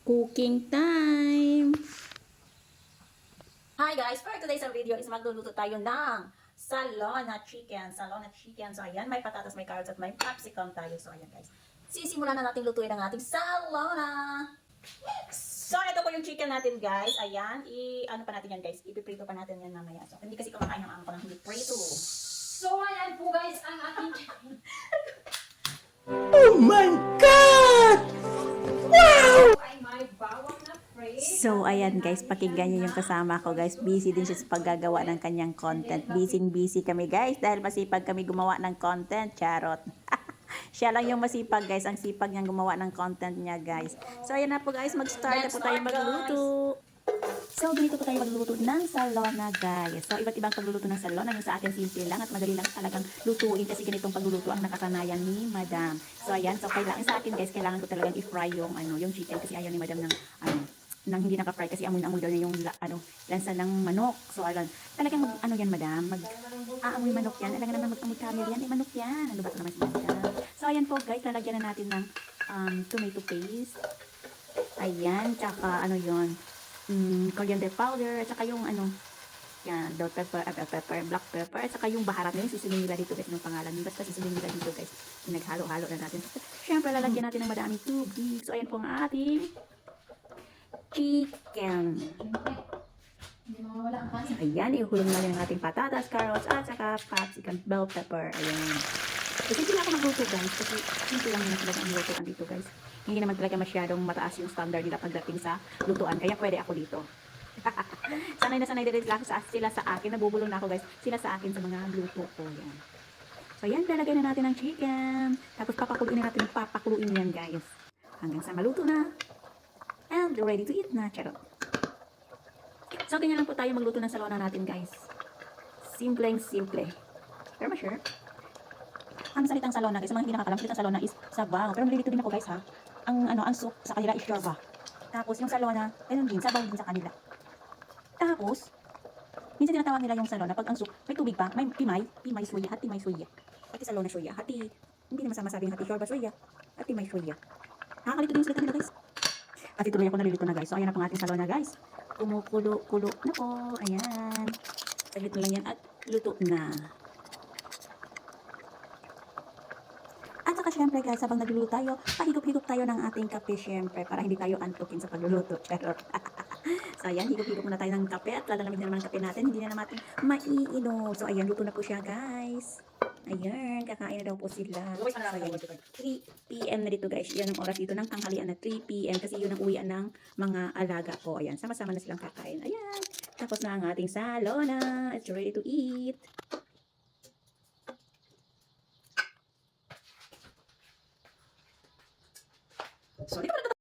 Cooking time! Hi guys! For today's video is magluluto tayo ng salona chicken. Salona chicken. So ayan, may patatas, may carrots at may capsicum tayo. So ayan guys. Sisimulan na natin lutuin ang ating salona. So ito po yung chicken natin guys. Ayan, ano pa natin yan guys? Ipiprito pa natin yan mamaya. So hindi kasi kumakain ng amo ko ng hindi prito. So ayan po guys ang ating chicken. Oh my God! Wow! Ay may bawang na prito. So, ayan guys, pakinggan niyo yung kasama ko guys. Busy din siya sa paggagawa ng kanyang content. Busy kami guys dahil masipag kami gumawa ng content. Charot. Siya lang yung masipag guys. Ang sipag niyang gumawa ng content niya guys. So, ayan na po guys. Mag-start na po tayo magluto. So, ganito po tayo magluto ng salona guys. So, iba't ibang pagluluto ng salona. Yung sa akin simple lang at madali lang talagang lutuin kasi ganitong pagluluto ang nakasanayan ni Madam. So, ayan. So, kailangan sa akin guys, kailangan ko talagang i-fry yung chicken kasi ayaw ni Madam ng nang hindi naka-fry kasi amoy daw niya yung lansa ng manok. So, talagang yan Madam, aamoy manok yan. Talagang naman mag-amoy camel yan. Manok yan. Ano ba ito naman si Madam? So, ayan po guys, lalagyan na natin ng tomato paste. Ayan, tsaka coriander powder, at saka yung yan, bell pepper, black pepper, at saka yung baharat na yun, susunod nila dito guys, yung pangalan yun. Basta susunod nila dito guys, naghalo-halo na natin. Siyempre, lalagyan natin ng madaming tubig. So, ayan po ang ating chicken. Ayan, ihulog na rin ang ating patatas, carrots, at saka capsicum, bell pepper. Ayan. Kasi hindi ako magluto guys, kasi simple lang naman talaga ang lutuan dito guys. Hindi naman talaga masyadong mataas yung standard nila pagdating sa lutuan, kaya pwede ako dito. sanay na din sila sa akin, nabubulong na ako guys, sila sa akin sa mga luto ko. Yan. So yan, lalagay na natin ang chicken. Tapos papakuluin na natin, papakuluin yan guys. Hanggang sa maluto na. And ready to eat na, charot. So ganyan lang po tayo magluto ng salona natin guys. Simple. Pero sure. Ang salitang salona guys, sa mga hindi nakakalam, salitang salona is sabaw. Pero nalilito din ako guys ha. Ang soup sa kanila is shorba. Tapos yung salona, ganun din, sabaw din sa kanila. Tapos, minsan tinatawag nila yung salona, pag ang soup, may tubig pa, may timay suya, hati may suya. Hati salona suya, hati, hindi naman sama-sabing hati shorba suya, hati may suya. Nakakalito din yung salita nila guys. At ituloy ako nalilito na guys. So ayan na pang ating salona guys. Kumukulo-kulo na po. Ayan. Saglit na lang yan at luto na. At saka syempre guys, habang nagluluto tayo, pahigop-higop tayo ng ating kape syempre para hindi tayo antukin sa pagluluto. Charot. So ayan, higop-higop muna tayo ng kape at lalamig na naman ang kape natin. Hindi na naman maiinom. So ayan, luto na po siya guys. Ayan, kakain na daw po sila. So ayan, 3 PM na dito guys. Yan ang oras dito ng tanghalian na 3 PM kasi yun ang uwian ng mga alaga ko. Ayan, sama-sama na silang kakain. Ayan, tapos na ang ating salona. It's ready to eat. So, dito